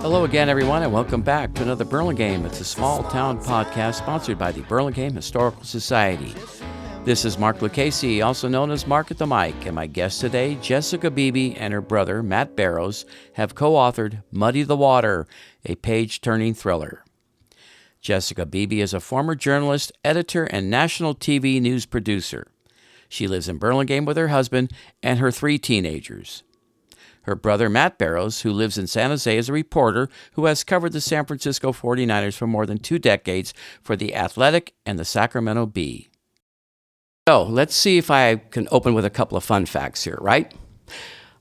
Hello again, everyone, and welcome back to another Burlingame. It's a small-town podcast sponsored by the Burlingame Historical Society. This is Mark Lucchese, also known as Mark at the Mic, and my guest today, Jessica Beebe and her brother, Matt Barrows, have co-authored Muddy the Water, a page-turning thriller. Jessica Beebe is a former journalist, editor, and national TV news producer. She lives in Burlingame with her husband and her 3 teenagers. Her brother, Matt Barrows, who lives in San Jose, is a reporter who has covered the San Francisco 49ers for more than 2 decades for The Athletic and the Sacramento Bee. So let's see if I can open with a couple of fun facts here, right?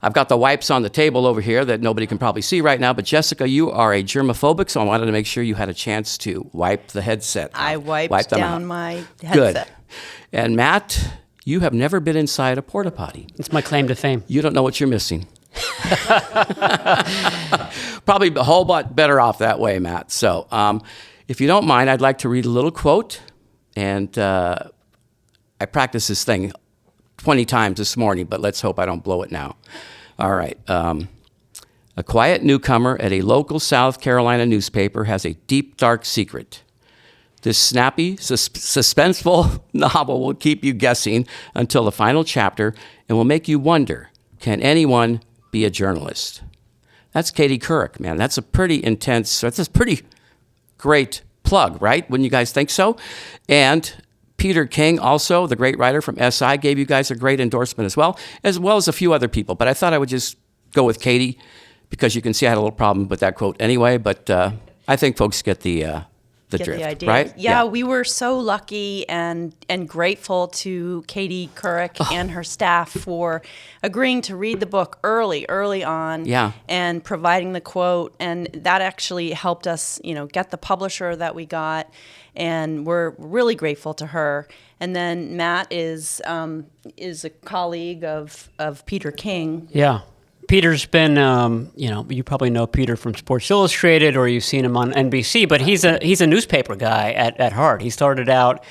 I've got the wipes on the table over here that nobody can probably see right now, but Jessica, you are a germaphobic, so I wanted to make sure you had a chance to wipe the headset. I wiped down my headset. Good. And Matt, you have never been inside a porta potty. It's my claim to fame. You don't know what you're missing. Probably a whole lot better off that way, Matt. So if you don't mind, I'd like to read a little quote. And I practiced this thing 20 times this morning, but let's hope I don't blow it now. All right. A quiet newcomer at a local South Carolina newspaper has a deep, dark secret. This snappy, suspenseful novel will keep you guessing until the final chapter and will make you wonder, can anyone be a journalist? That's Katie Couric, man. That's a pretty intense, that's a pretty great plug, right? Wouldn't you guys think so? And Peter King, also, the great writer from SI, gave you guys a great endorsement as well as a few other people. But I thought I would just go with Katie because you can see I had a little problem with that quote anyway. But I think folks get the drift, the idea. right? Yeah, we were so lucky and grateful to Katie Couric and her staff for agreeing to read the book early on, and providing the quote, and that actually helped us, get the publisher that we got, and we're really grateful to her. And then Matt is a colleague of Peter King. Yeah. Peter's been, you probably know Peter from Sports Illustrated, or you've seen him on NBC, but he's a newspaper guy at heart. He started out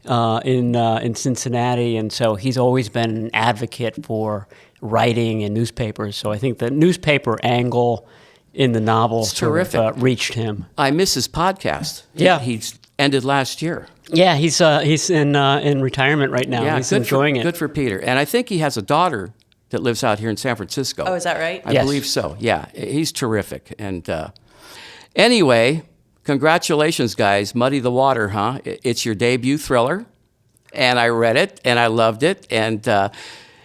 in Cincinnati, and so he's always been an advocate for writing and newspapers. So I think the newspaper angle in the novel sort of reached him. I miss his podcast. Yeah, he's ended last year. Yeah, he's in retirement right now. Yeah, he's enjoying it. Good for Peter, and I think he has a daughter that lives out here in San Francisco. Oh, is that right? I believe so. Yeah, he's terrific. And anyway, congratulations, guys. Muddy the Water, huh? It's your debut thriller, and I read it, and I loved it. And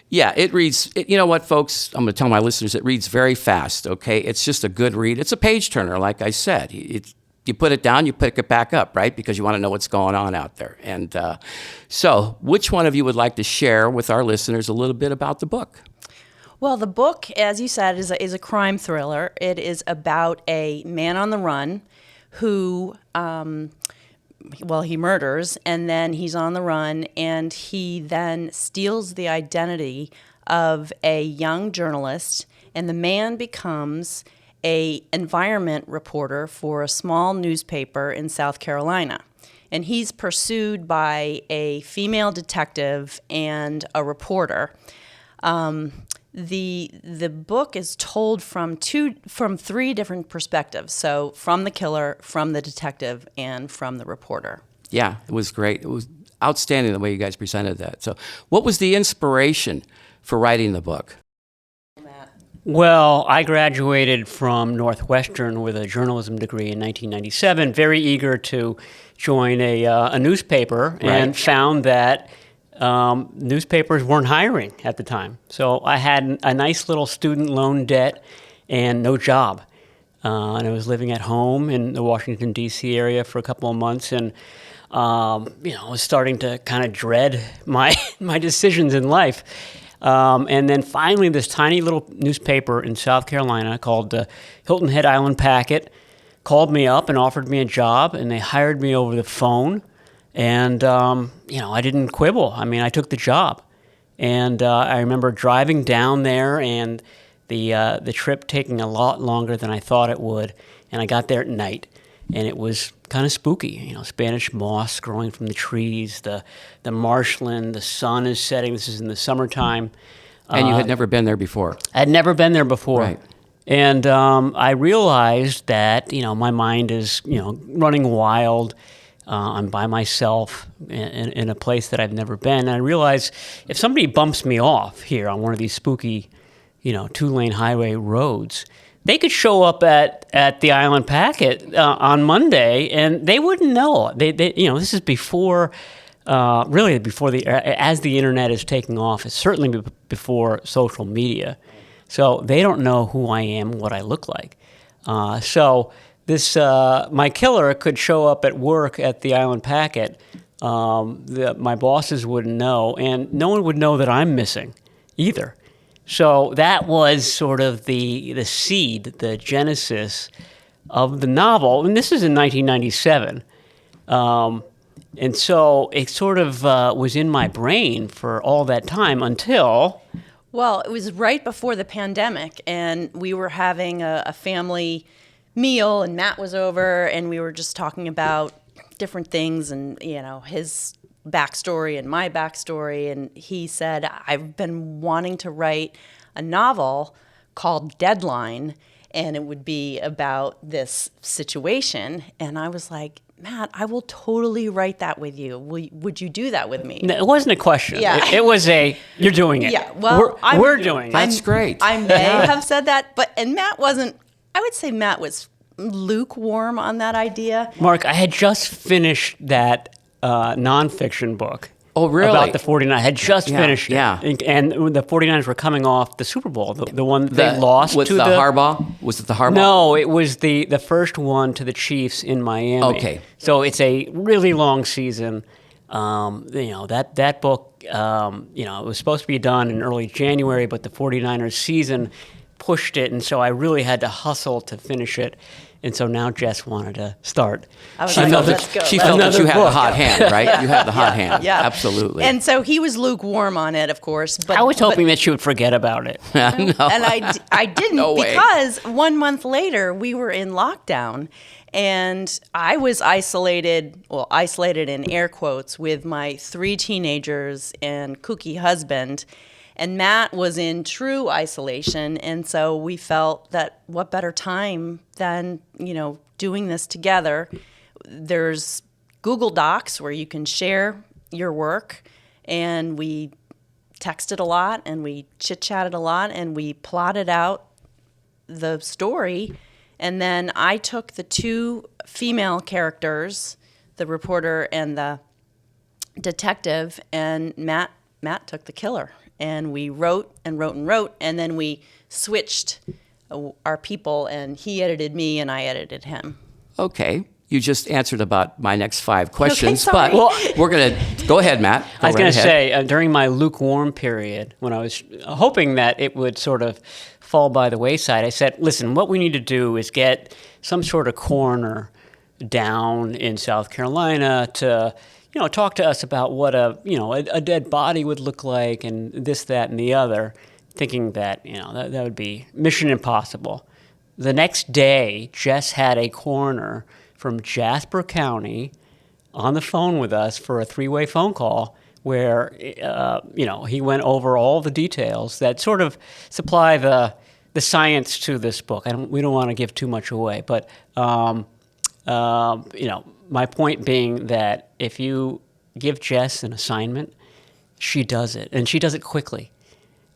it reads, you know what, folks? I'm going to tell my listeners, it reads very fast, okay? It's just a good read. It's a page-turner, like I said. You put it down, you pick it back up, right? Because you want to know what's going on out there. And so which one of you would like to share with our listeners a little bit about the book? Well, the book, as you said, is a crime thriller. It is about a man on the run who, he murders, and then he's on the run, and he then steals the identity of a young journalist, and the man becomes an environment reporter for a small newspaper in South Carolina. And he's pursued by a female detective and a reporter. The book is told from 3 different perspectives. So from the killer, from the detective, and from the reporter. Yeah, it was great. It was outstanding the way you guys presented that. So what was the inspiration for writing the book? Well, I graduated from Northwestern with a journalism degree in 1997, very eager to join a newspaper, and found that newspapers weren't hiring at the time. So I had a nice little student loan debt and no job. And I was living at home in the Washington, D.C. area for a couple of months, and I was starting to kind of dread my decisions in life. And then finally, this tiny little newspaper in South Carolina called the Hilton Head Island Packet called me up and offered me a job, and they hired me over the phone. And, I didn't quibble. I mean, I took the job. And I remember driving down there and the trip taking a lot longer than I thought it would. And I got there at night, and it was kind of spooky. Spanish moss growing from the trees, the marshland, the sun is setting. This is in the summertime. And you had never been there before. I had never been there before. Right. And I realized that, my mind is, running wild. I'm by myself in a place that I've never been. And I realized if somebody bumps me off here on one of these spooky, 2-lane highway roads, they could show up at the Island Packet on Monday, and they wouldn't know. They this is before, really before as the internet is taking off. It's certainly before social media. So they don't know who I am, what I look like. So this my killer could show up at work at the Island Packet. My bosses wouldn't know, and no one would know that I'm missing either. So that was sort of the seed, the genesis of the novel. And this is in 1997. And so it sort of was in my brain for all that time until... Well, it was right before the pandemic, and we were having a family meal, and Matt was over, and we were just talking about different things and, his backstory and my backstory. And he said, I've been wanting to write a novel called Deadline, and it would be about this situation. And I was like, Matt, I will totally write that with you. Would you do that with me? No, it wasn't a question. Yeah. It was you're doing it. Yeah, well, we're doing it. That's great. I may have said that, and Matt wasn't, I would say Matt was lukewarm on that idea. Mark, I had just finished that nonfiction book. Oh, really? About the 49ers. I had just finished it. Yeah. And the 49ers were coming off the Super Bowl, the one they lost to the Harbaugh? Was it the Harbaugh? No, it was the first one to the Chiefs in Miami. Okay. So it's a really long season. That book, it was supposed to be done in early January, but the 49ers season pushed it, and so I really had to hustle to finish it. And so now Jess wanted to start. She felt that you had the hot hand, right? You had the hot hand. Yeah. Absolutely. And so he was lukewarm on it, of course. But I was hoping that she would forget about it. No. And I didn't No way. because 1 month later we were in lockdown, and I was isolated in air quotes with my 3 teenagers and kooky husband. And Matt was in true isolation, and so we felt that what better time than, doing this together. There's Google Docs where you can share your work, and we texted a lot, and we chit-chatted a lot, and we plotted out the story. And then I took the 2 female characters, the reporter and the detective, and Matt took the killer. And we wrote and wrote and wrote, and then we switched our people, and he edited me and I edited him. Okay. You just answered about my next 5 questions, sorry. but we're going to go ahead, Matt. I was going to say, during my lukewarm period, when I was hoping that it would sort of fall by the wayside, I said, listen, what we need to do is get some sort of coroner down in South Carolina to talk to us about what a dead body would look like, and this, that, and the other, thinking that that would be mission impossible. The next day, Jess had a coroner from Jasper County on the phone with us for a 3-way phone call where he went over all the details that sort of supply the science to this book. We don't want to give too much away, but my point being that if you give Jess an assignment, she does it, and she does it quickly.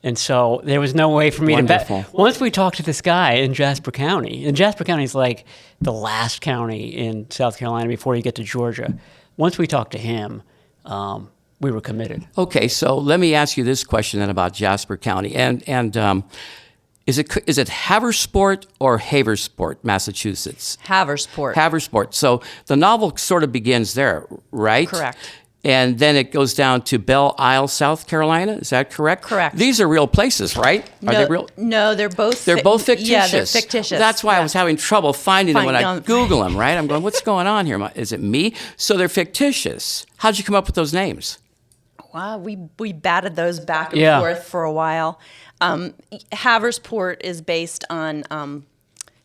And so there was no way for me Wonderful. to... Once we talked to this guy in Jasper County, and Jasper County is like the last county in South Carolina before you get to Georgia. Once we talked to him, we were committed. Okay, so let me ask you this question then about Jasper County. And is it Haversport or Haversport, Massachusetts? Haversport. Haversport. So the novel sort of begins there, right? Correct. And then it goes down to Belle Isle, South Carolina. Is that correct? Correct. These are real places, right? Are they real? No, they're both. They're both fictitious. Yeah, they're fictitious. That's why I was having trouble finding them when I Finding them. Google them, right? I'm going, what's going on here? Is it me? So they're fictitious. How'd you come up with those names? Wow, we batted those back and Yeah. forth for a while. Haversport is based on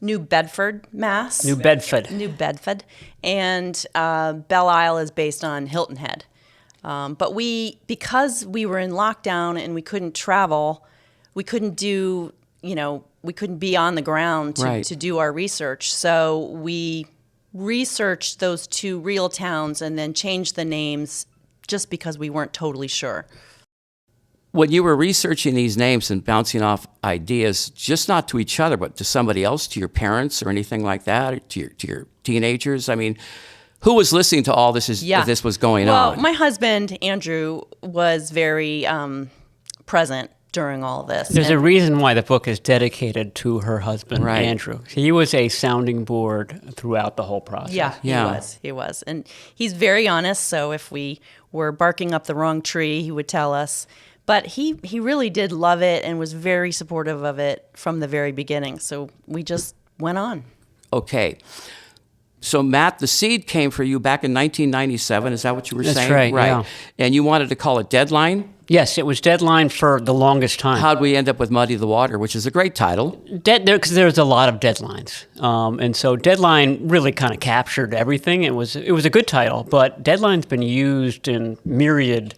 New Bedford, Mass. New Bedford. New Bedford, and Belle Isle is based on Hilton Head. But because we were in lockdown and we couldn't travel, we couldn't do couldn't be on the ground to do our research. So we researched those 2 real towns and then changed the names just because we weren't totally sure. When you were researching these names and bouncing off ideas, just not to each other, but to somebody else, to your parents or anything like that, or to your teenagers, I mean, who was listening to all this as this was going on? Well, my husband, Andrew, was very present during all this. There's a reason why the book is dedicated to her husband, Andrew. He was a sounding board throughout the whole process. Yeah, he was. And he's very honest, so if we were barking up the wrong tree, he would tell us. But he really did love it and was very supportive of it from the very beginning. So we just went on. Okay. So, Matt, the seed came for you back in 1997. Is that what you were saying? That's right, yeah. And you wanted to call it Deadline? Yes, it was Deadline for the longest time. How'd we end up with Muddy the Water, which is a great title? Because there's a lot of deadlines. And so Deadline really kind of captured everything. It was a good title, but Deadline's been used in myriad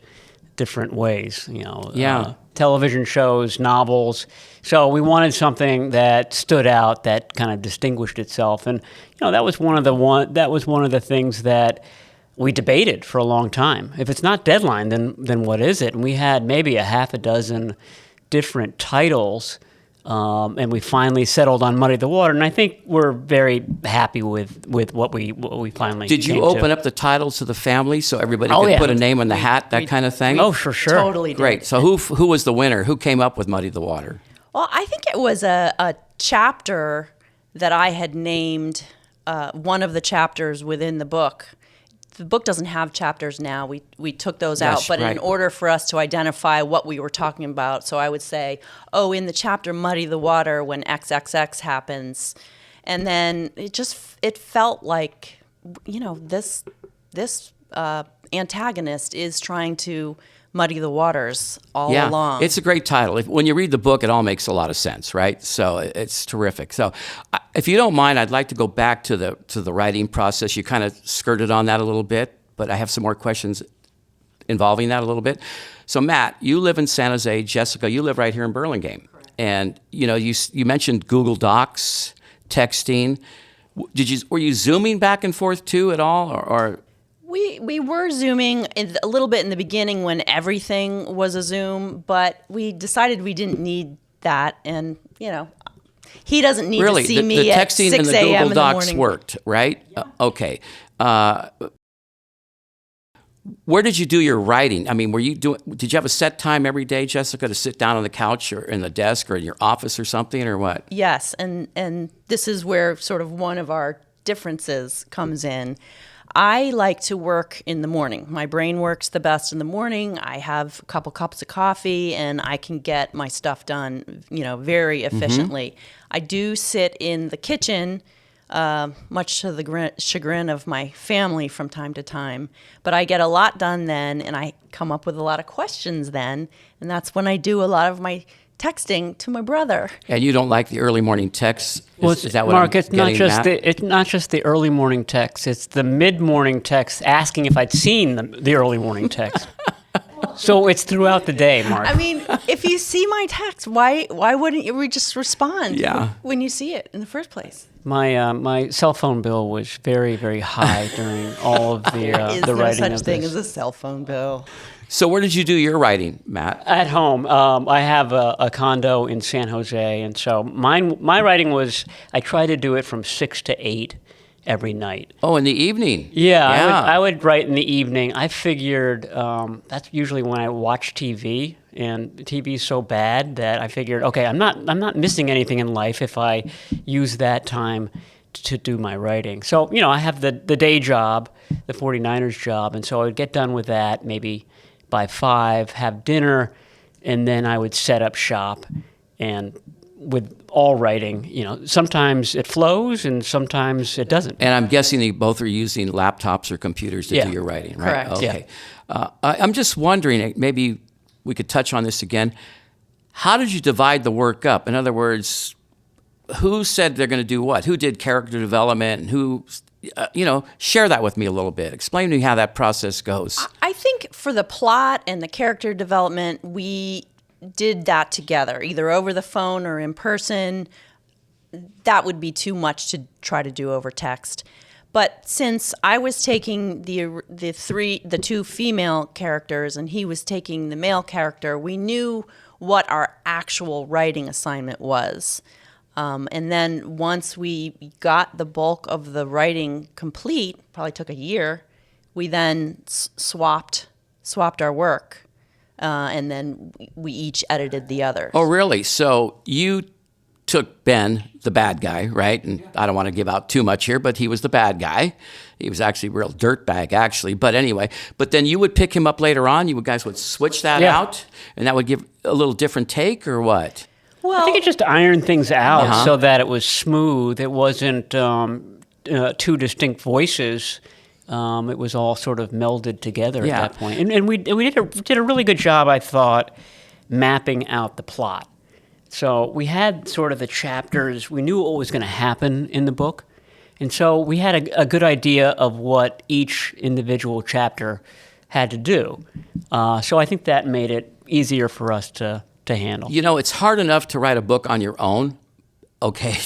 different ways, television shows, novels. So we wanted something that stood out, that kind of distinguished itself, and that was one of the things that we debated for a long time. If it's not Deadline, then what is it? And we had maybe a half a dozen different titles. And we finally settled on Muddy the Water, and I think we're very happy with what we finally Did you came open to. up the title to the family so everybody could put a name on the hat, that kind of thing? Oh, for sure. Totally did. Great. So who was the winner? Who came up with Muddy the Water? Well, I think it was a chapter that I had named one of the chapters within the book. The book doesn't have chapters now. We took those out. But in order for us to identify what we were talking about, so I would say, in the chapter Muddy the Water, when XXX happens. And then it felt like, this antagonist is trying to muddy the waters all along. It's a great title. When you read the book, it all makes a lot of sense, right? So it's terrific. So if you don't mind, I'd like to go back to the writing process. You kind of skirted on that a little bit, but I have some more questions involving that a little bit. So Matt, you live in San Jose. Jessica, you live right here in Burlingame. Correct. And you mentioned Google Docs, texting. Were you Zooming back and forth too at all, or? We were Zooming a little bit in the beginning when everything was a Zoom, but we decided we didn't need that, and he doesn't need to see me at 6 a.m. in the morning. The texting and the Google Docs worked, right? Yeah. Okay. Where did you do your writing? I mean, did you have a set time every day, Jessica, to sit down on the couch or in the desk or in your office or something, or what? Yes, and this is where sort of one of our differences comes in. I like to work in the morning. My brain works the best in the morning. I have a couple cups of coffee and I can get my stuff done, very efficiently. I do sit in the kitchen, much to the chagrin of my family from time to time, but I get a lot done then, and I come up with a lot of questions then, and that's when I do a lot of my texting to my brother. And you don't like the early morning texts? Is that what Mark, I'm it's not getting just at? it's not just the early morning text. It's the mid-morning text asking if I'd seen the early morning text. So it's throughout the day, Mark. I mean, if you see my text, why wouldn't you just respond when you see it in the first place? My cell phone bill was very, very high during all of the writing of this. Is there such thing as a cell phone bill? So where did you do your writing, Matt? At home. I have a condo in San Jose, and so my writing was, I try to do it from 6 to 8 every night. Oh, in the evening? Yeah. I would write in the evening. I figured that's usually when I watch TV, and TV is so bad that I figured, okay, I'm not missing anything in life if I use that time to do my writing. So, I have the day job, the 49ers job, and so I would get done with that maybe by 5, have dinner, and then I would set up shop. And with all writing, sometimes it flows and sometimes it doesn't. And I'm guessing you both are using laptops or computers to do your writing, right? Correct. Okay. I'm just wondering, maybe we could touch on this again. How did you divide the work up? In other words, who said they're going to do what? Who did character development? And who, share that with me a little bit. Explain to me how that process goes. I think for the plot and the character development, we did that together, either over the phone or in person, that would be too much to try to do over text. But since I was taking the two female characters and he was taking the male character, we knew what our actual writing assignment was. And then once we got the bulk of the writing complete, probably took a year, we then swapped our work, and then we each edited the other. Oh, really? So you took Ben, the bad guy, right? And I don't want to give out too much here, but he was the bad guy. He was actually a real dirtbag, actually. But anyway, but then you would pick him up later on. You guys would switch that out, and that would give a little different take, or what? Well, I think it just ironed things out so that it was smooth. It wasn't two distinct voices. It was all sort of melded together at that point. And we did a really good job, I thought, mapping out the plot. So we had sort of the chapters. We knew what was going to happen in the book. And so we had a good idea of what each individual chapter had to do. So I think that made it easier for us to handle. You know, it's hard enough to write a book on your own. Okay,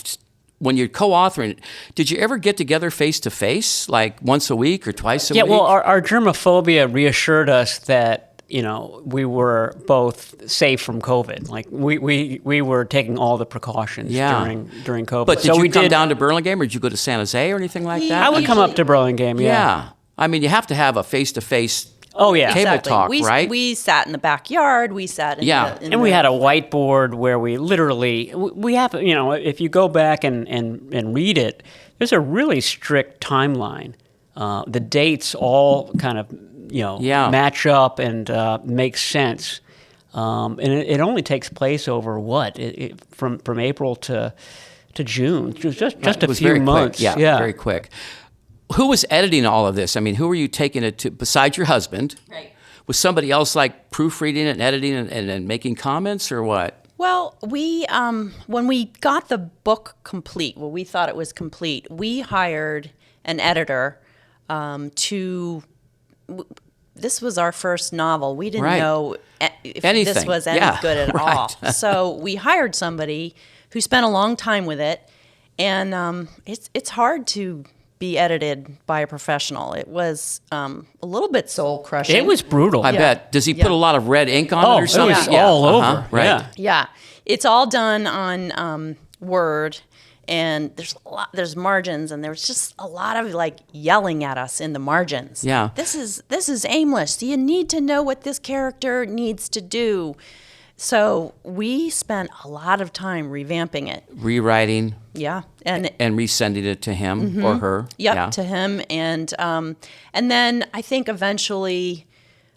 when you're co-authoring, did you ever get together face-to-face, like once a week or twice a week? Yeah, well, our germophobia reassured us that, we were both safe from COVID. Like, we were taking all the precautions during COVID. But did you come down to Burlingame, or did you go to San Jose or anything like that? I would come up to Burlingame, Yeah. I mean, you have to have a face-to-face table talk, right? We sat in the backyard. We sat in and we had a whiteboard where we literally, we have, if you go back and read it, there's a really strict timeline. The dates all kind of, match up and make sense. And it only takes place over from April to June, just a few months. Quick. Yeah, very quick. Who was editing all of this? I mean, who were you taking it to besides your husband? Right. Was somebody else like proofreading it and editing and making comments, or what? Well, we when we got the book complete, we thought it was complete, we hired an editor this was our first novel. We didn't know if this was any good at all. So we hired somebody who spent a long time with it, and it's hard to be edited by a professional. It was a little bit soul crushing. It was brutal. I bet. Does he put a lot of red ink on it or something? It was all over. Right. Yeah. It's all done on Word, and there's margins, and there's just a lot of like yelling at us in the margins. Yeah. This is aimless. You need to know what this character needs to do. So we spent a lot of time revamping it. Rewriting. Yeah. And resending it to him or her. Yep, to him. And then I think eventually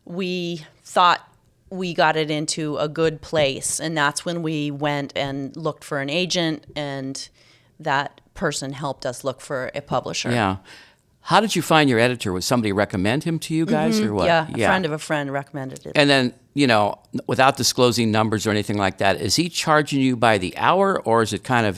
we thought we got it into a good place. And that's when we went and looked for an agent, and that person helped us look for a publisher. Yeah. How did you find your editor? Was somebody recommend him to you guys or what? Yeah, a friend of a friend recommended it. And then, without disclosing numbers or anything like that, is he charging you by the hour, or is it kind of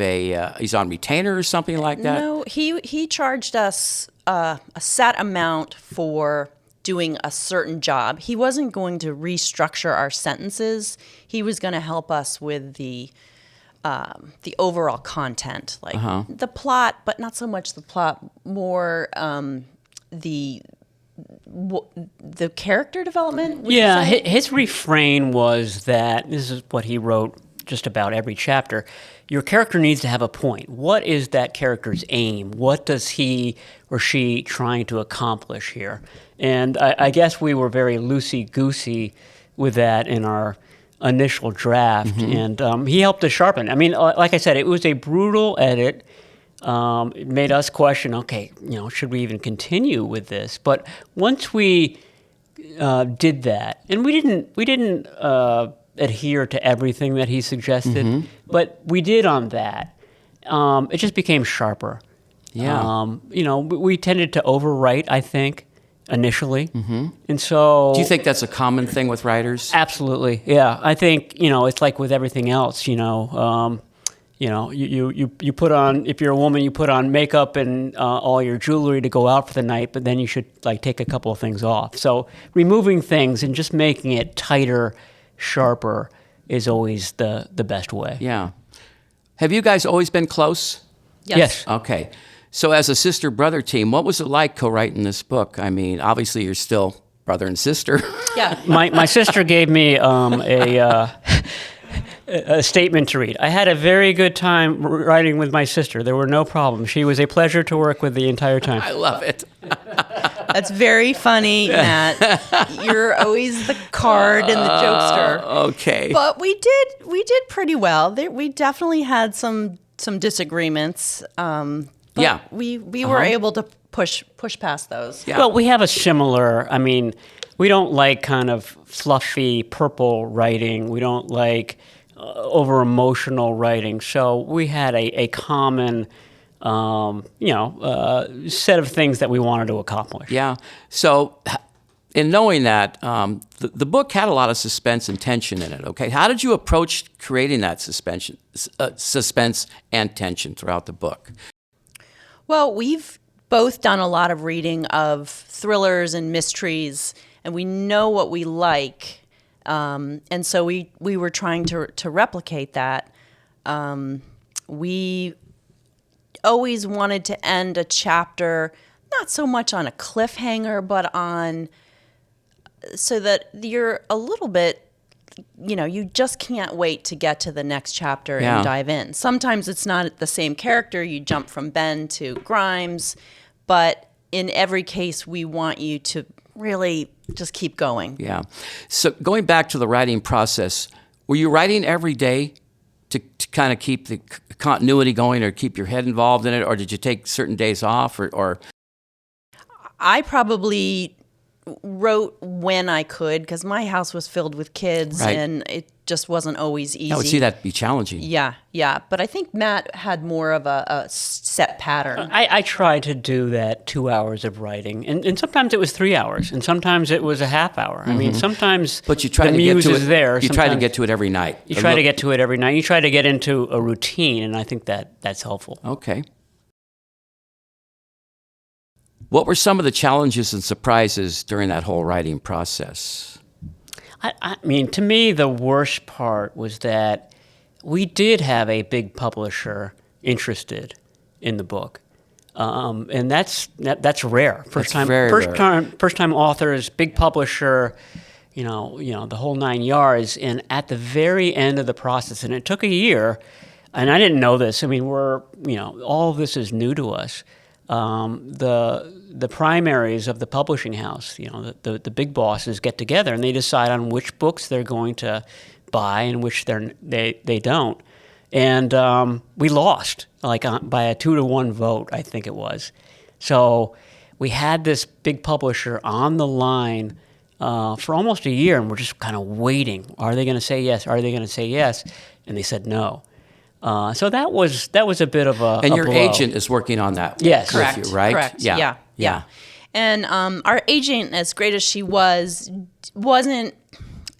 he's on retainer or something like that? No, he charged us a set amount for doing a certain job. He wasn't going to restructure our sentences. He was going to help us with the overall content, like the plot, but not so much the plot, more the character development. Yeah, his refrain was that, this is what he wrote just about every chapter, your character needs to have a point. What is that character's aim? What does he or she trying to accomplish here? And I guess we were very loosey-goosey with that in our initial draft, and he helped us sharpen. I mean, like I said, it was a brutal edit. It made us question, okay, should we even continue with this? But once we did that, and we didn't adhere to everything that he suggested, but we did on that. It just became sharper. Yeah. We tended to overwrite, I think, initially. And so... Do you think that's a common thing with writers? Absolutely, yeah. I think, it's like with everything else, you put on, if you're a woman, you put on makeup and all your jewelry to go out for the night, but then you should take a couple of things off. So removing things and just making it tighter, sharper is always the best way. Yeah. Have you guys always been close? Yes. Okay. So as a sister-brother team, what was it like co-writing this book? I mean, obviously you're still brother and sister. Yeah. My sister gave me a statement to read. I had a very good time writing with my sister. There were no problems. She was a pleasure to work with the entire time. I love it. That's very funny, Matt. You're always the card and the jokester. Okay. But we did pretty well. We definitely had some disagreements. But Yeah. we were able to push past those. Yeah. Well, we have a similar, I mean, we don't like kind of fluffy purple writing. We don't like over-emotional writing. So we had a common, set of things that we wanted to accomplish. Yeah. So, in knowing that, the book had a lot of suspense and tension in it. Okay, how did you approach creating that suspense and tension throughout the book? Well, we've both done a lot of reading of thrillers and mysteries, and we know what we like. And so we were trying to replicate that. We always wanted to end a chapter not so much on a cliffhanger, but on so that you're a little bit, you just can't wait to get to the next chapter Yeah. and dive in. Sometimes it's not the same character. You jump from Ben to Grimes, but in every case, we want you to really just keep going. Yeah. So, going back to the writing process, were you writing every day to kind of keep the continuity going, or keep your head involved in it, or did you take certain days off, or? I probably wrote when I could because my house was filled with kids, Right. and it just wasn't always easy. I would see that be challenging. Yeah. But I think Matt had more of a set pattern. I tried to do that 2 hours of writing, and sometimes it was 3 hours, and sometimes it was a half hour. I mean, sometimes But you try the to get muse to is it. there. You try to Sometimes get to it every night. You try to get to it every night. You try to get into a routine, and I think that's helpful. Okay. What were some of the challenges and surprises during that whole writing process? I mean, to me, the worst part was that we did have a big publisher interested in the book, and that's rare. First time authors, big publisher, the whole 9 yards. And at the very end of the process, and it took a year, and I didn't know this. I mean, all of this is new to us. The primaries of the publishing house, the big bosses get together and they decide on which books they're going to buy and which they don't. And we lost by a 2-1 vote, I think it was. So we had this big publisher on the line for almost a year, and we're just kind of waiting. Are they going to say yes? Are they going to say yes? And they said no. So that was a bit of a And your blow. agent is working on that Yes. with Correct. you, right? Correct. Yeah. Yeah. And our agent, as great as she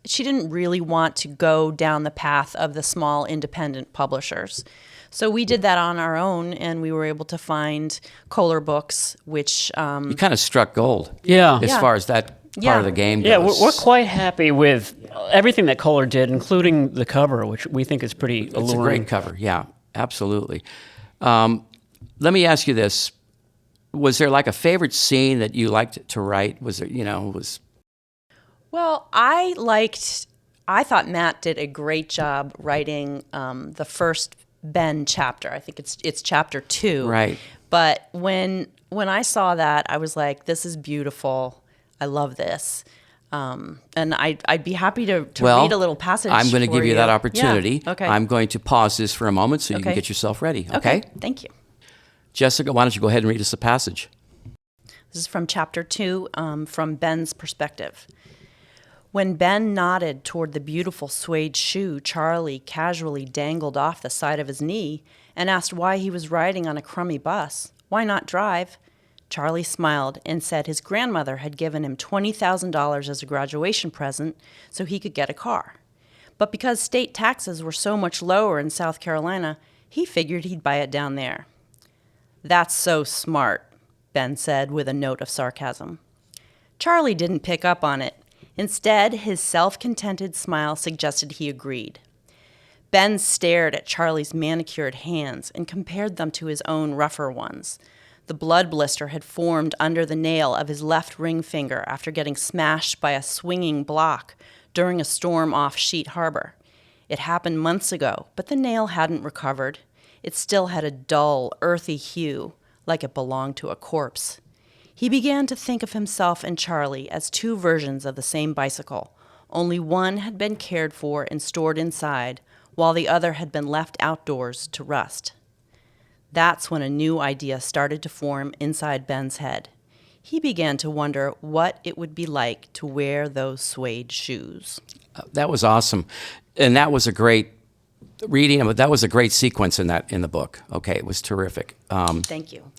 she didn't really want to go down the path of the small independent publishers. So we did that on our own, and we were able to find Kohler Books, which You kind of struck gold. Yeah. As Yeah. far as that part of the game goes. Yeah, we're quite happy with everything that Kohler did, including the cover, which we think is pretty alluring. It's a great cover. Yeah, absolutely. Let me ask you this. Was there like a favorite scene that you liked to write? Was there, Well, I thought Matt did a great job writing the first Ben chapter. I think it's chapter 2. Right. But when I saw that, I was like, this is beautiful. I love this. And I'd be happy to read a little passage. I'm going to for give you that opportunity. Yeah. Okay. I'm going to pause this for a moment so you can Okay. get yourself ready. Okay? Thank you. Jessica, why don't you go ahead and read us a passage? This is from chapter 2, from Ben's perspective. When Ben nodded toward the beautiful suede shoe Charlie casually dangled off the side of his knee and asked why he was riding on a crummy bus. Why not drive? Charlie smiled and said his grandmother had given him $20,000 as a graduation present so he could get a car. But because state taxes were so much lower in South Carolina, he figured he'd buy it down there. That's so smart, Ben said with a note of sarcasm. Charlie didn't pick up on it. Instead, his self-contented smile suggested he agreed. Ben stared at Charlie's manicured hands and compared them to his own rougher ones. The blood blister had formed under the nail of his left ring finger after getting smashed by a swinging block during a storm off Sheet Harbor. It happened months ago, but the nail hadn't recovered. It still had a dull, earthy hue, like it belonged to a corpse. He began to think of himself and Charlie as two versions of the same bicycle. Only one had been cared for and stored inside, while the other had been left outdoors to rust. That's when a new idea started to form inside Ben's head. He began to wonder what it would be like to wear those suede shoes. That was awesome. And that was a great reading. That was a great sequence in the book. Okay, it was terrific. Thank you.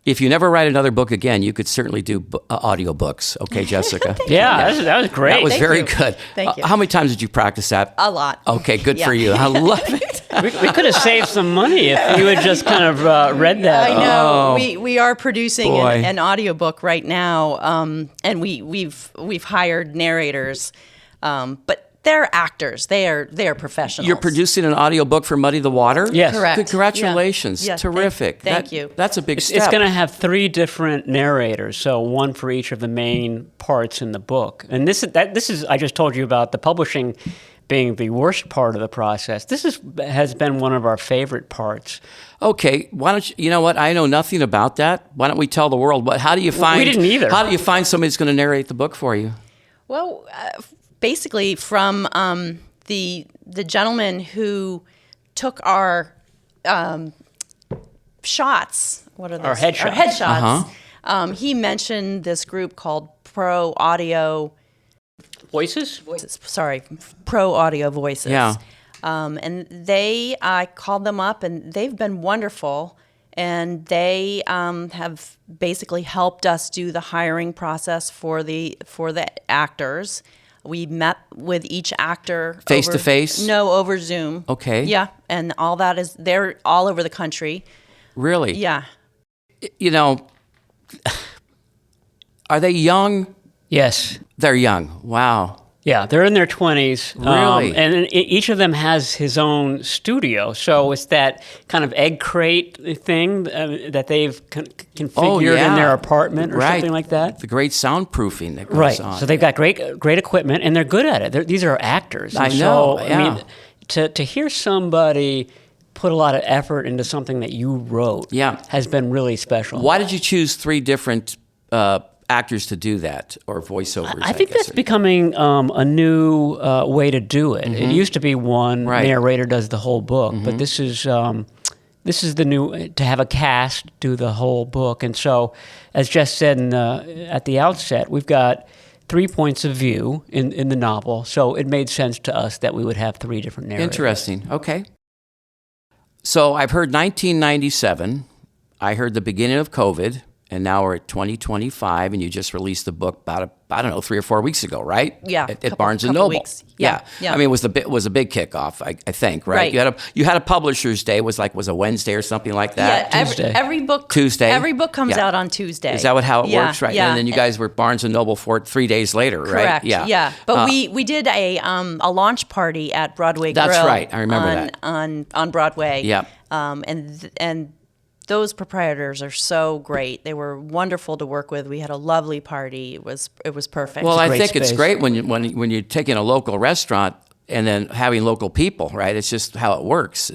If you never write another book again, you could certainly do audiobooks. Okay, Jessica? Yeah, that was great. That was Thank very you. good. Thank you. How many times did you practice that? A lot. Okay, good Yeah. for you. I love it. We could have saved some money if you had just kind of read that. I know. Oh, We are producing boy. an audiobook right now, and we've hired narrators, but they're actors. They are professionals. You're producing an audiobook for Muddy the Water? Yes. Correct. Congratulations. Yeah. Terrific. Thank you. That's a big It's step. going to have 3 different narrators, so one for each of the main parts in the book. And this is I just told you about the publishing being the worst part of the process. This has been one of our favorite parts. Okay, why don't you know what? I know nothing about that. Why don't we tell the world? How do you find... We didn't either. How do you find somebody who's going to narrate the book for you? Well, basically from the gentleman who took our shots. What are those? Our headshots. Our headshots. Uh-huh. He mentioned this group called Pro Audio Voices? Pro Audio Voices. Yeah. And I called them up, and they've been wonderful. And they have basically helped us do the hiring process for the actors. We met with each actor Face to face? No, over Zoom. Okay. Yeah, and all that they're all over the country. Really? Yeah. You know, are they young? Yes. They're young. Wow. Yeah, they're in their 20s. Really? And each of them has his own studio. So it's that kind of egg crate thing that they've configured in their apartment or something like that. The great soundproofing that goes Right. on. So they've got great equipment, and they're good at it. These are actors. I And know, So, yeah. I mean, to hear somebody put a lot of effort into something that you wrote has been really special. Why did you choose 3 different actors to do that, or voiceovers? I think guess. that's becoming a new way to do it. It used to be one Right. narrator does the whole book, but this is the new, to have a cast do the whole book. And so, as Jess said at the outset, we've got 3 points of view in the novel, so it made sense to us that we would have 3 different narrators. Interesting. Okay. So I've heard 1997. I heard the beginning of COVID. And now we're at 2025, and you just released the book about, I don't know, 3 or 4 weeks ago, right? Yeah, At Barnes & couple Noble. weeks. Yeah. I mean, it was a big kickoff, I think, right? Right. You had a publisher's day, was a Wednesday or something like that? Yeah, Tuesday. every book. Tuesday? Every book comes Yeah. out on Tuesday. Is that how it Yeah, works, right? Yeah. And then you guys were Barnes & Noble for it 3 days later, right? Correct. Yeah. But we did a launch party at Broadway Grill. That's right. I remember that. On Broadway. Yeah. And those proprietors are so great. They were wonderful to work with. We had a lovely party. It was perfect. Well, I great think it's space. great when you're taking a local restaurant and then having local people, right? It's just how it works,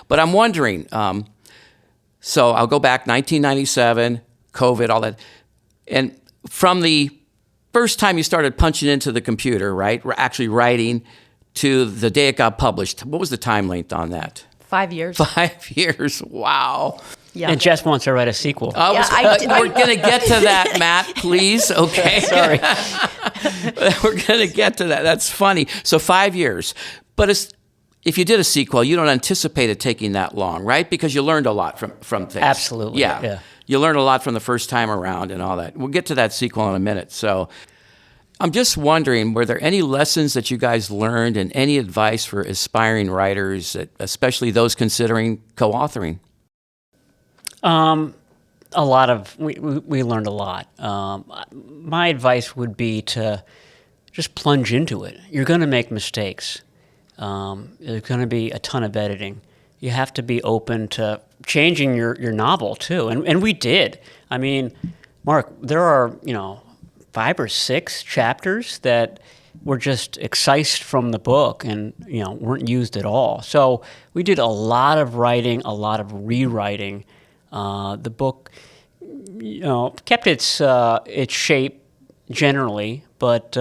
But I'm wondering. So I'll go back 1997, COVID, all that, and from the first time you started punching into the computer, right? Actually writing to the day it got published. What was the time length on that? 5 years. 5 years. Wow. Yeah. And Jess wants to write a sequel. We're going to get to that, Matt, please. Okay. Sorry. We're going to get to that. That's funny. So 5 years. But if you did a sequel, you don't anticipate it taking that long, right? Because you learned a lot from things. Absolutely. Yeah. You learned a lot from the first time around and all that. We'll get to that sequel in a minute. So I'm just wondering, were there any lessons that you guys learned and any advice for aspiring writers, especially those considering co-authoring? We learned a lot. My advice would be to just plunge into it. You're going to make mistakes. There's going to be a ton of editing. You have to be open to changing your novel too, and we did. I mean, Mark, there are 5 or 6 chapters that were just excised from the book and weren't used at all. So we did a lot of writing, a lot of rewriting. The book, kept its shape generally, but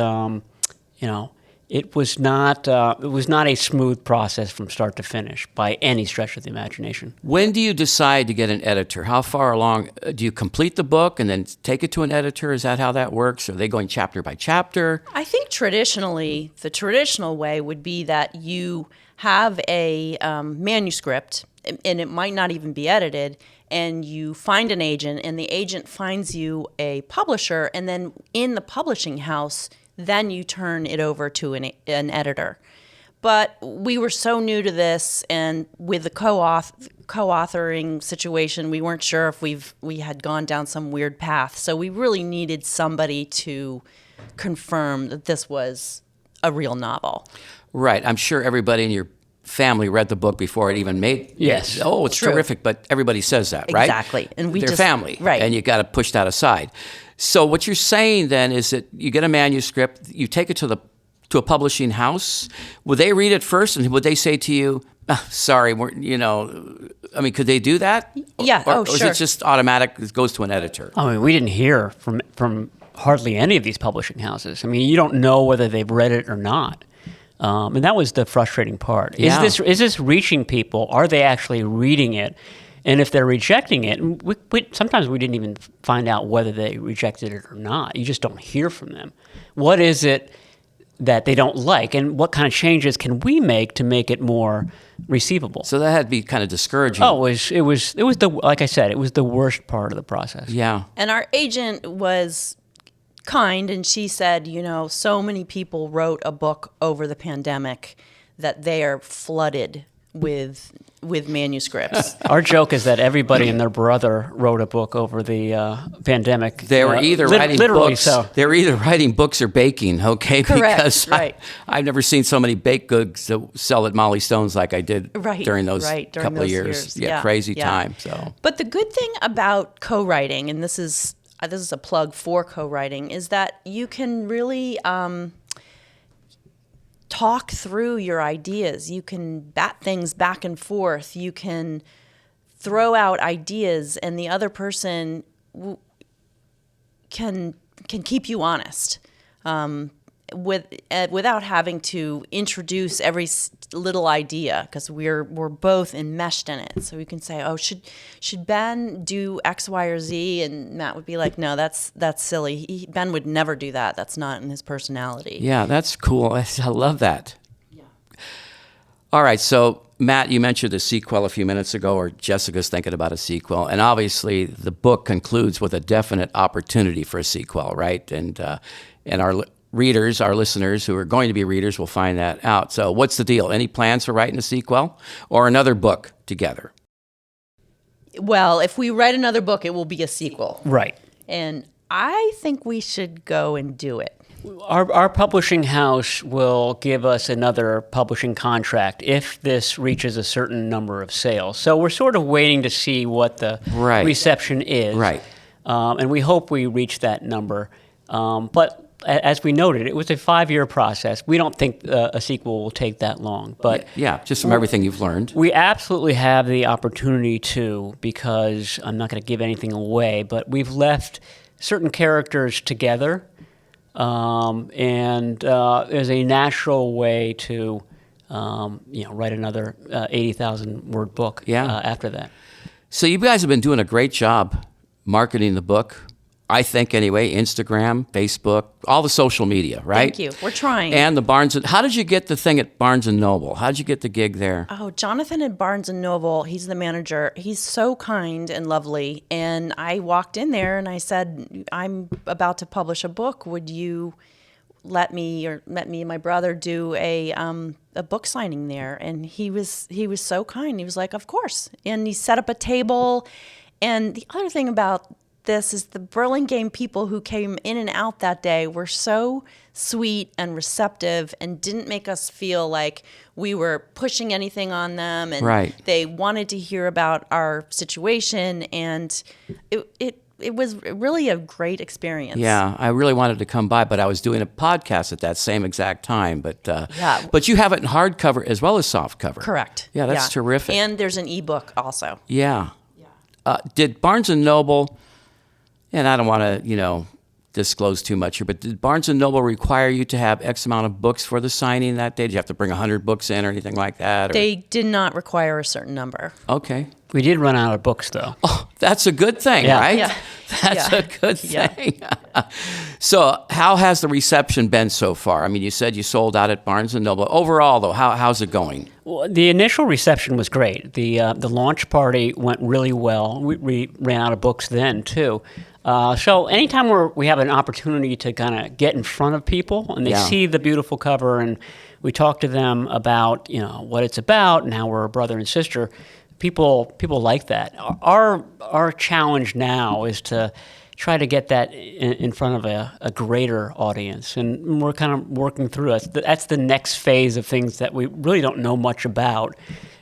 it was not a smooth process from start to finish by any stretch of the imagination. When do you decide to get an editor? How far along? Do you complete the book and then take it to an editor? Is that how that works? Are they going chapter by chapter? I think traditionally, the traditional way would be that you have a manuscript, and it might not even be edited, and you find an agent, and the agent finds you a publisher, and then in the publishing house, then you turn it over to an editor. But we were so new to this, and with the co-authoring situation, we weren't sure if we had gone down some weird path. So we really needed somebody to confirm that this was a real novel. Right. I'm sure everybody in your family read the book before it even made. Yes. Oh, it's True. terrific, but everybody says that, right? Exactly. And they're family, right? And you got to push that aside. So what you're saying then is that you get a manuscript, you take it to a publishing house. Would they read it first, and would they say to you, "Sorry, could they do that?" Yeah. Or sure. is it just automatic? It goes to an editor. I mean, we didn't hear from hardly any of these publishing houses. I mean, you don't know whether they've read it or not. And that was the frustrating part. Yeah. Is this reaching people? Are they actually reading it? And if they're rejecting it, sometimes we didn't even find out whether they rejected it or not. You just don't hear from them. What is it that they don't like, and what kind of changes can we make to make it more receivable? So that had to be kind of discouraging. Oh, it was like I said, it was the worst part of the process. Yeah. And our agent was kind, and she said, so many people wrote a book over the pandemic that they are flooded with manuscripts. Our joke is that everybody and their brother wrote a book over the pandemic. They were either writing literally books. So. They were either writing books or baking. Okay, Correct, because right. I've never seen so many baked goods that sell at Molly Stone's like I did during those couple of years. Yeah, crazy time. So, but the good thing about co-writing, and this is a plug for co-writing, is that you can really talk through your ideas. You can bat things back and forth. You can throw out ideas, and the other person can keep you honest without having to introduce every little idea, because we're both enmeshed in it. So we can say, oh, should Ben do X, Y, or Z? And Matt would be like, no, that's silly. Ben would never do that. That's not in his personality. yeah, that's cool. I love that. Yeah. All right, so Matt, you mentioned a sequel a few minutes ago, or Jessica's thinking about a sequel, and obviously the book concludes with a definite opportunity for a sequel, right? And our readers, our listeners who are going to be readers will find that out. So what's the deal? Any plans for writing a sequel or another book together? Well, if we write another book, it will be a sequel. Right. And I think we should go and do it. Our publishing house will give us another publishing contract if this reaches a certain number of sales. So we're sort of waiting to see what the reception is. Right. And we hope we reach that number. But as we noted, it was a 5-year process. We don't think a sequel will take that long. But yeah, just from everything you've learned. We absolutely have the opportunity to, because I'm not going to give anything away, but we've left certain characters together, and there's a natural way to write another 80,000-word book after that. So you guys have been doing a great job marketing the book. I think anyway, Instagram, Facebook, all the social media, right? Thank you. We're trying. And the Barnes. How did you get the thing at Barnes & Noble? How did you get the gig there? Oh, Jonathan at Barnes & Noble, he's the manager. He's so kind and lovely. And I walked in there and I said, I'm about to publish a book. Would you let me and my brother do a book signing there? And he was so kind. He was like, of course. And he set up a table. And the other thing about this is the Burlingame people who came in and out that day were so sweet and receptive and didn't make us feel like we were pushing anything on them. And Right. they wanted to hear about our situation, and it was really a great experience. Yeah, I really wanted to come by, but I was doing a podcast at that same exact time. But Yeah. but you have it in hardcover as well as softcover. Correct. Yeah, that's terrific. And there's an ebook also. Yeah. Did Barnes and Noble, and I don't want to disclose too much here, but did Barnes and Noble require you to have X amount of books for the signing that day? Did you have to bring 100 books in or anything like that? Or? They did not require a certain number. Okay. We did run out of books, though. Oh, that's a good thing, Yeah. right? Yeah. That's Yeah. a good Yeah. thing. So how has the reception been so far? I mean, you said you sold out at Barnes & Noble. Overall, though, how's it going? Well, the initial reception was great. The launch party went really well. We ran out of books then, too. So anytime we have an opportunity to kind of get in front of people and they Yeah. see the beautiful cover and we talk to them about what it's about and how we're a brother and sister, people like that. Our challenge now is to try to get that in front of a greater audience, and we're kind of working through it. That's the next phase of things that we really don't know much about,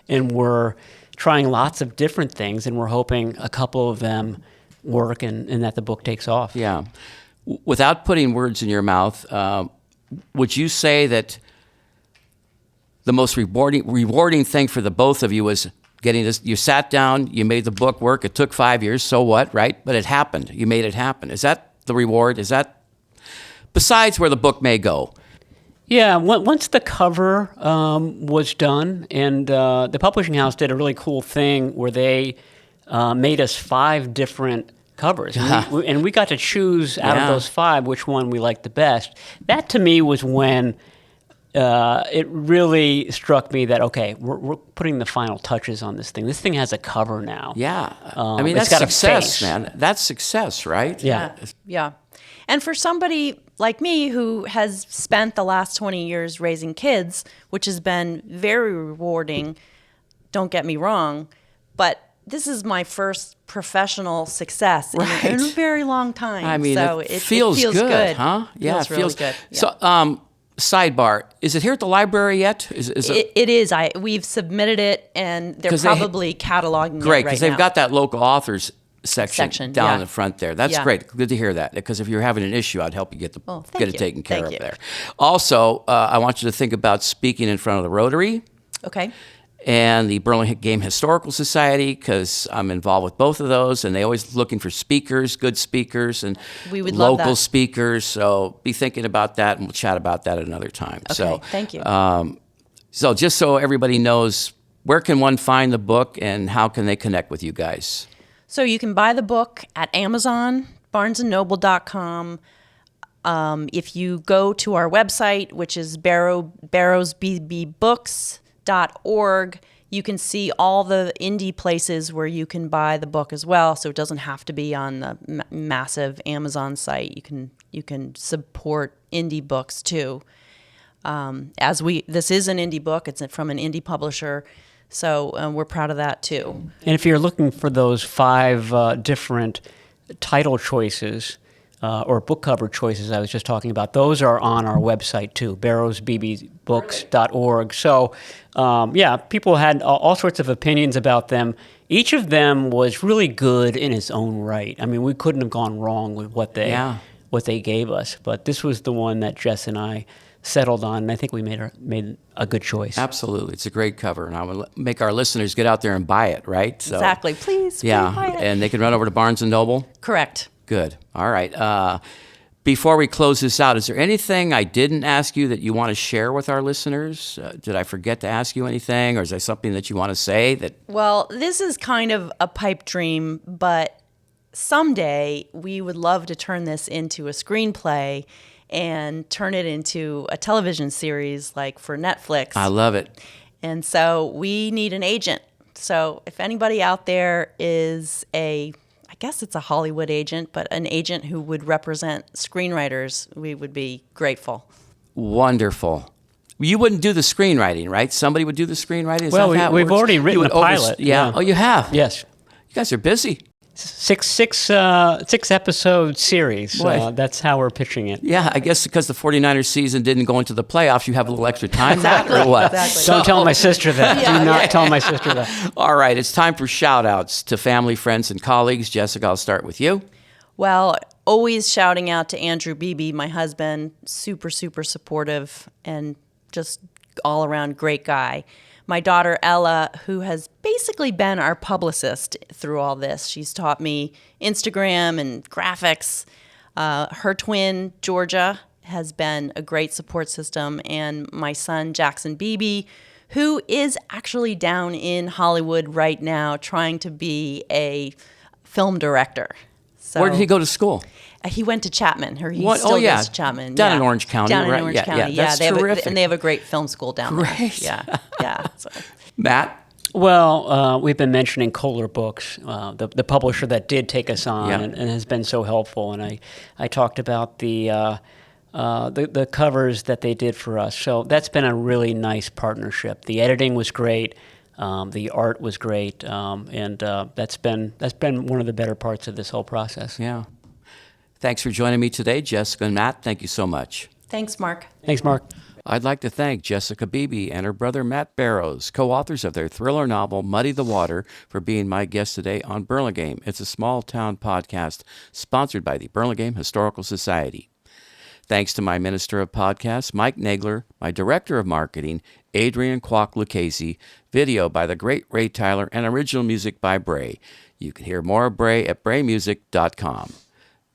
and we're trying lots of different things, and we're hoping a couple of them work and that the book takes off. Yeah. Without putting words in your mouth, would you say that the most rewarding thing for the both of you was getting this? You sat down, you made the book work. It took 5 years, so what, right? But it happened. You made it happen. Is that the reward? Is that, besides where the book may go? Yeah, once the cover was done, and the publishing house did a really cool thing where they made us 5 different covers, and we got to choose out of those 5 which one we liked the best. That to me was when it really struck me that, okay, we're putting the final touches on this thing. This thing has a cover now. Yeah. I mean, it's that's got a success, face. man. That's success, right? Yeah. Yeah. And for somebody like me who has spent the last 20 years raising kids, which has been very rewarding, don't get me wrong, but this is my first professional success in a very long time. I mean, so it feels good, huh? Yeah, it feels good. Yeah. So, sidebar, is it here at the library yet? Is it? It is. We've submitted it, and they're 'Cause probably cataloging it Great, right because they've now. got that local authors section down yeah. in the front there. That's Yeah. great. Good to hear that, because if you're having an issue, I'd help you get thank get it you. taken care Thank of you. there. Also, I want you to think about speaking in front of the Rotary Okay. and the Burlingame Historical Society, because I'm involved with both of those, and they always looking for speakers, good speakers, and We would love local that. speakers. So be thinking about that, and we'll chat about that another time. Okay. So, Thank you. so just so everybody knows, where can one find the book, and how can they connect with you guys? So you can buy the book at Amazon, BarnesandNoble.com. If you go to our website, which is barrowsbbooks.org, you can see all the indie places where you can buy the book as well. So it doesn't have to be on the massive Amazon site. You can support indie books too. This is an indie book. It's from an indie publisher. So we're proud of that too. And if you're looking for those 5 different title choices or book cover choices I was just talking about, those are on our website too, barrowsbbooks.org. So, people had all sorts of opinions about them. Each of them was really good in its own right. I mean, we couldn't have gone wrong with what they gave us. But this was the one that Jess and I settled on, and I think we made a good choice. Absolutely. It's a great cover, and I will make our listeners get out there and buy it, right? So, Exactly. Please buy it. And they can run over to Barnes & Noble? Correct. Good. All right. Before we close this out, is there anything I didn't ask you that you want to share with our listeners? Did I forget to ask you anything, or is there something that you want to say that? Well, this is kind of a pipe dream, but someday we would love to turn this into a screenplay and turn it into a television series like for Netflix. I love it. And so we need an agent. So if anybody out there is I guess it's a Hollywood agent, but an agent who would represent screenwriters, we would be grateful. Wonderful. You wouldn't do the screenwriting, right? Somebody would do the screenwriting? Is Well, that how it we've works? already You written would a pilot. Yeah. Oh, you have? Yes. You guys are busy. Six episode series. Boy. That's how we're pitching it. Yeah, I guess because the 49ers season didn't go into the playoffs, you have a little extra time, Matt, or what? Exactly. Don't tell my sister that. Do not tell my sister that. All right, it's time for shout-outs to family, friends, and colleagues. Jessica, I'll start with you. Well, always shouting out to Andrew Beebe, my husband, super, super supportive and just all around great guy. My daughter Ella, who has basically been our publicist through all this. She's taught me Instagram and graphics. Her twin, Georgia, has been a great support system. And my son, Jackson Beebe, who is actually down in Hollywood right now trying to be a film director. So, Where did he go to school? He went to Chapman. Or he What? still Oh, yeah. goes to Chapman. Down in Orange County, Down right? in Orange Yeah, County. yeah. That's terrific. And they have a great film school down there. Great. Yeah. So. Matt? Well, we've been mentioning Kohler Books, the publisher that did take us on Yeah. and has been so helpful. And I talked about the covers that they did for us. So that's been a really nice partnership. The editing was great. The art was great. And that's been one of the better parts of this whole process. Yeah. Thanks for joining me today, Jessica and Matt. Thank you so much. Thanks, Mark. Thanks, Mark. I'd like to thank Jessica Beebe and her brother Matt Barrows, co-authors of their thriller novel Muddy the Water, for being my guest today on Burlingame. It's a small town podcast sponsored by the Burlingame Historical Society. Thanks to my Minister of Podcasts, Mike Nagler, my Director of Marketing, Adrian Kwok-Lucchese, video by the great Ray Tyler, and original music by Bray. You can hear more of Bray at braymusic.com.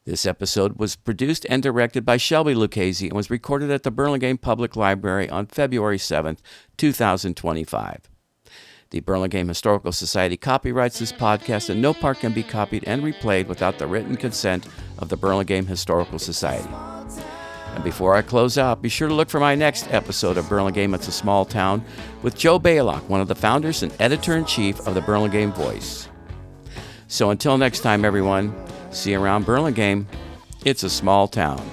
This episode was produced and directed by Shelby Lucchese and was recorded at the Burlingame Public Library on February 7th, 2025. The Burlingame Historical Society copyrights this podcast, and no part can be copied and replayed without the written consent of the Burlingame Historical Society. And before I close out, be sure to look for my next episode of Burlingame, It's a Small Town, with Joe Baylock, one of the founders and editor-in-chief of the Burlingame Voice. So until next time, everyone, see you around Burlingame. It's a small town.